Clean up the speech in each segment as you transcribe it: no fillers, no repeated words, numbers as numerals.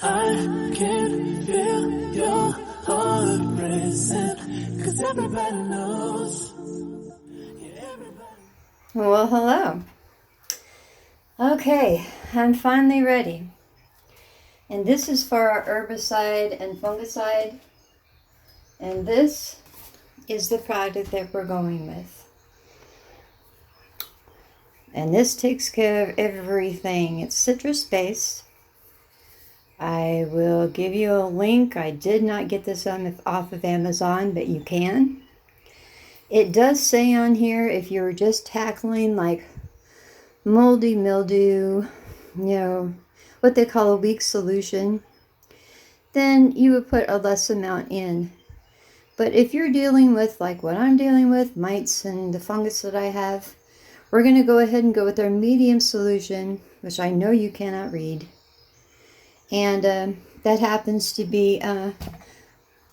I can feel your heart racing, 'cause everybody knows. Well, hello. Okay, I'm finally ready. And this is for our herbicide and fungicide. And this is the product that we're going with. And this takes care of everything. It's citrus based. I will give you a link. I did not get this off of Amazon, but you can. It does say on here if you're just tackling like moldy mildew, what they call a weak solution, then you would put a less amount in. But if you're dealing with like what I'm dealing with, mites and the fungus that I have, we're going to go ahead and go with our medium solution, which I know you cannot read. And that happens to be, and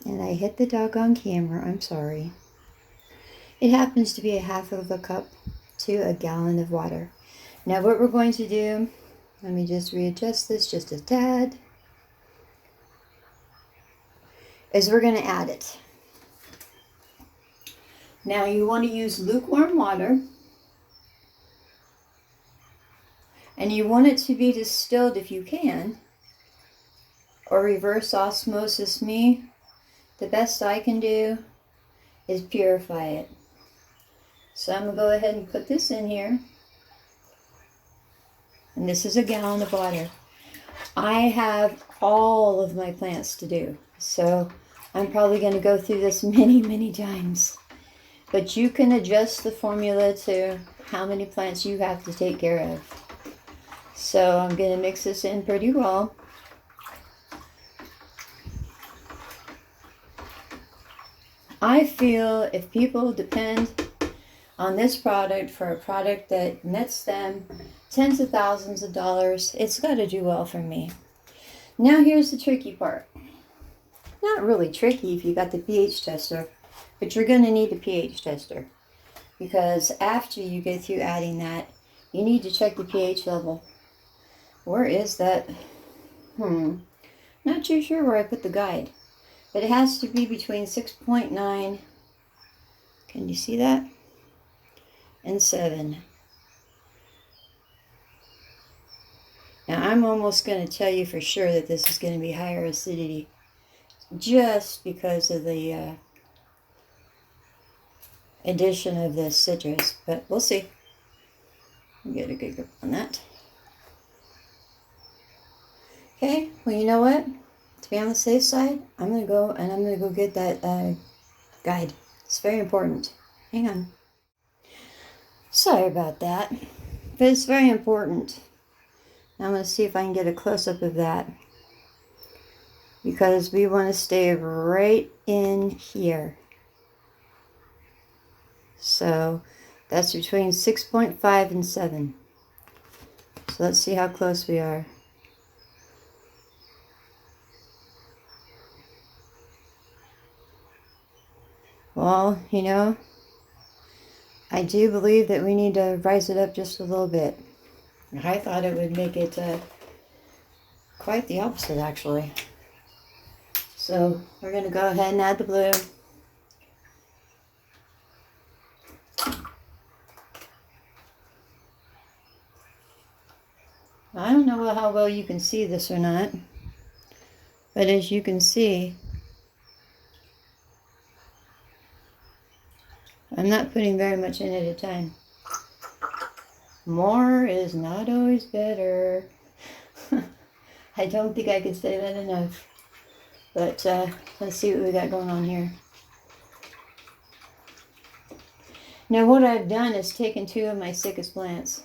I hit the doggone camera, I'm sorry. It happens to be 1/2 of a cup to a gallon of water. Now what we're going to do, let me just readjust this just a tad, is we're going to add it. Now you want to use lukewarm water, and you want it to be distilled if you can, or reverse osmosis me. The best I can do is purify it. So I'm going to go ahead and put this in here. And this is a gallon of water. I have all of my plants to do, so I'm probably going to go through this many, many times. But you can adjust the formula to how many plants you have to take care of. So I'm going to mix this in pretty well. I feel if people depend on this product for a product that nets them tens of thousands of dollars, it's got to do well for me. Now here's the tricky part. Not really tricky if you got the pH tester, but you're going to need a pH tester, because after you get through adding that, you need to check the pH level. Where is that? Not too sure where I put the guide. But it has to be between 6.9, can you see that? And 7. Now I'm almost going to tell you for sure that this is going to be higher acidity, just because of the addition of the citrus, but we'll see. I'll get a good grip on that. Okay, well, you know what? To be on the safe side, I'm going to go get that guide. It's very important. Hang on. Sorry about that, but it's very important. Now I'm going to see if I can get a close-up of that, because we want to stay right in here. So that's between 6.5 and 7. So let's see how close we are. Well, I do believe that we need to rise it up just a little bit. I thought it would make it quite the opposite, actually. So we're going to go ahead and add the blue. I don't know how well you can see this or not, but as you can see, I'm not putting very much in at a time. More is not always better. I don't think I can say that enough. But let's see what we got going on here. Now what I've done is taken 2 of my sickest plants.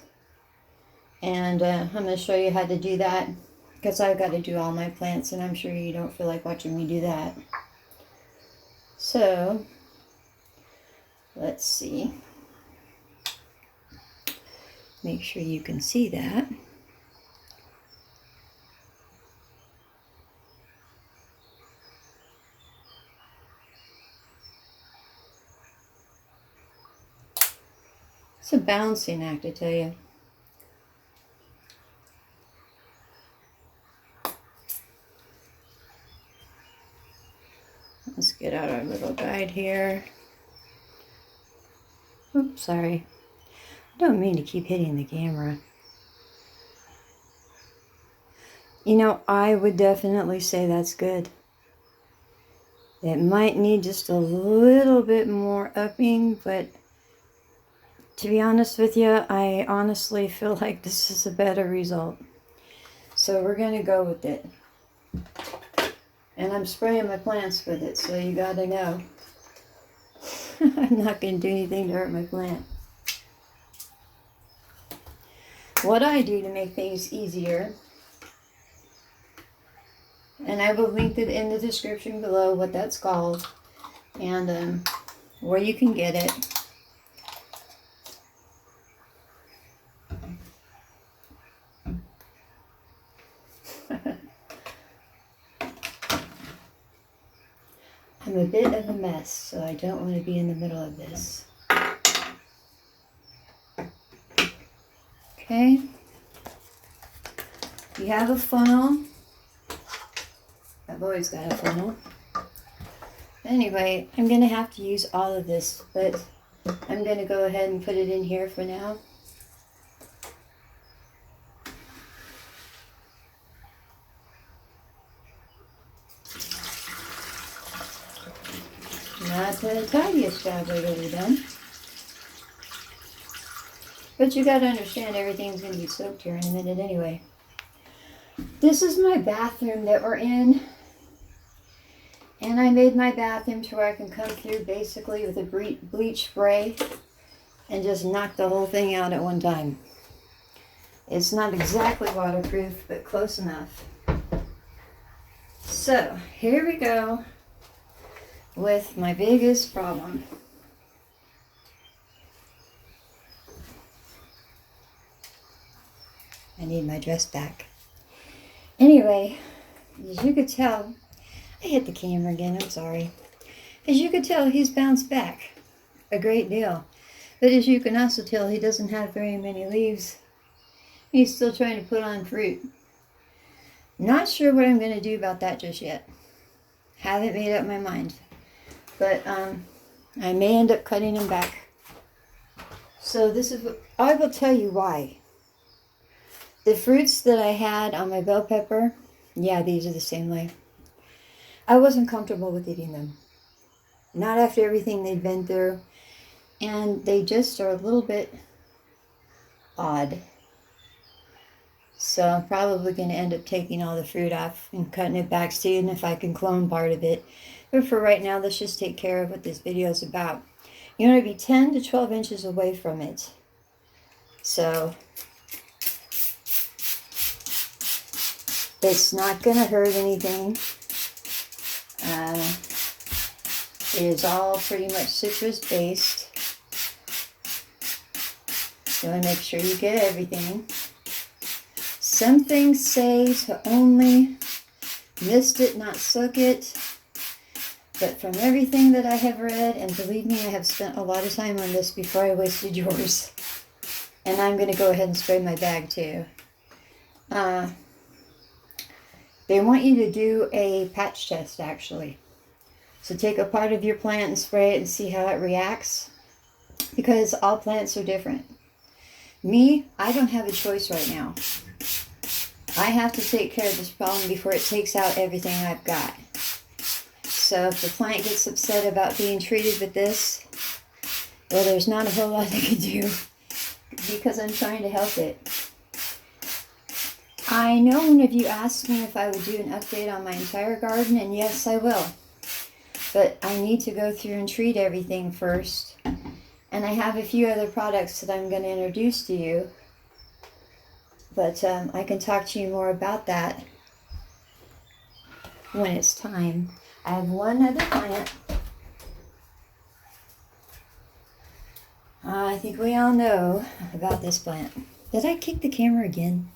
And I'm going to show you how to do that, because I've got to do all my plants, and I'm sure you don't feel like watching me do that. So let's see. Make sure you can see that. It's a balancing act, I tell you. get out our little guide here. Oops, sorry. I don't mean to keep hitting the camera. You know, I would definitely say that's good. It might need just a little bit more upping, but to be honest with you, I honestly feel like this is a better result. So we're going to go with it. And I'm spraying my plants with it, so you got to know. I'm not going to do anything to hurt my plant. What I do to make things easier, and I will link it in the description below what that's called and where you can get it. I'm a bit of a mess, so I don't want to be in the middle of this. Okay. You have a funnel. I've always got a funnel. Anyway, I'm going to have to use all of this, but I'm going to go ahead and put it in here for now. Not the tidiest job I've ever done. But you got to understand everything's going to be soaked here in a minute anyway. This is my bathroom that we're in. And I made my bathroom to where I can come through basically with a bleach spray and just knock the whole thing out at one time. It's not exactly waterproof, but close enough. So, here we go with my biggest problem. I need my dress back. Anyway, as you could tell, I hit the camera again, I'm sorry. As you could tell, he's bounced back a great deal. But as you can also tell, he doesn't have very many leaves. He's still trying to put on fruit. Not sure what I'm going to do about that just yet. Haven't made up my mind. But I may end up cutting him back. So this is what I will tell you why. The fruits that I had on my bell pepper, yeah, these are the same way. I wasn't comfortable with eating them. Not after everything they'd been through. And they just are a little bit odd. So I'm probably going to end up taking all the fruit off and cutting it back, seeing if I can clone part of it. But for right now, let's just take care of what this video is about. You want to be 10 to 12 inches away from it. So it's not going to hurt anything. It is all pretty much citrus based. You want to make sure you get everything. Some things say to only mist it, not soak it. But from everything that I have read, and believe me, I have spent a lot of time on this before I wasted yours. And I'm going to go ahead and spray my bag too. They want you to do a patch test actually. So take a part of your plant and spray it and see how it reacts. Because all plants are different. Me, I don't have a choice right now. I have to take care of this problem before it takes out everything I've got. So if the plant gets upset about being treated with this, well, there's not a whole lot I can do because I'm trying to help it. I know one of you asked me if I would do an update on my entire garden, and yes, I will. But I need to go through and treat everything first. And I have a few other products that I'm going to introduce to you. But I can talk to you more about that when it's time. I have one other plant. I think we all know about this plant. Did I kick the camera again?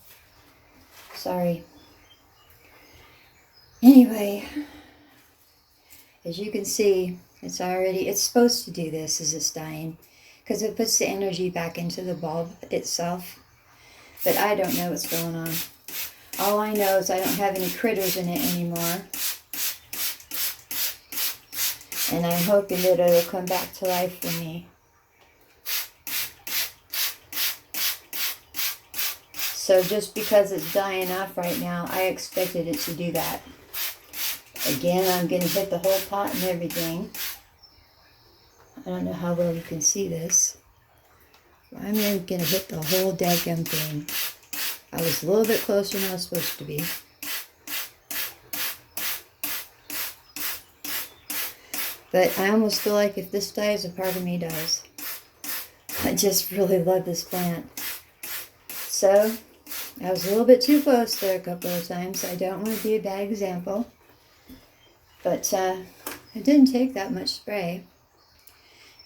Sorry. Anyway, as you can see, it's supposed to do this as it's dying because it puts the energy back into the bulb itself. But I don't know what's going on. All I know is I don't have any critters in it anymore. And I'm hoping that it'll come back to life for me. So just because it's dying off right now, I expected it to do that. Again, I'm going to hit the whole pot and everything. I don't know how well you can see this. I'm going to hit the whole daggum thing. I was a little bit closer than I was supposed to be. But I almost feel like if this dies, a part of me dies. I just really love this plant. So, I was a little bit too close there a couple of times. I don't want to be a bad example. But it didn't take that much spray.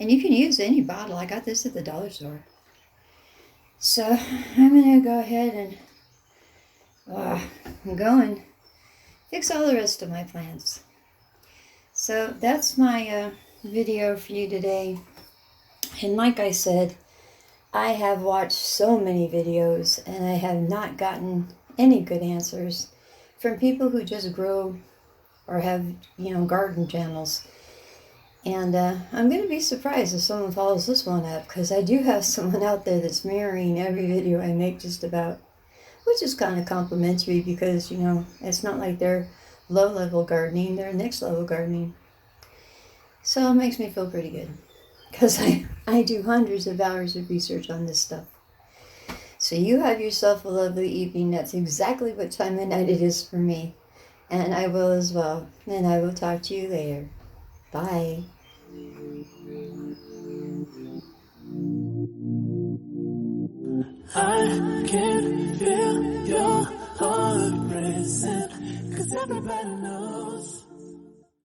And you can use any bottle. I got this at the dollar store. So, I'm going to go ahead and go and fix all the rest of my plants. So, that's my video for you today. And like I said, I have watched so many videos and I have not gotten any good answers from people who just grow or have, garden channels. And I'm going to be surprised if someone follows this one up, because I do have someone out there that's mirroring every video I make just about, which is kind of complimentary because, it's not like they're low-level gardening, they're next-level gardening. So it makes me feel pretty good, because I do hundreds of hours of research on this stuff. So you have yourself a lovely evening. That's exactly what time of night it is for me. And I will as well. And I will talk to you later. Bye. I can feel your heart racing, 'cause everybody knows.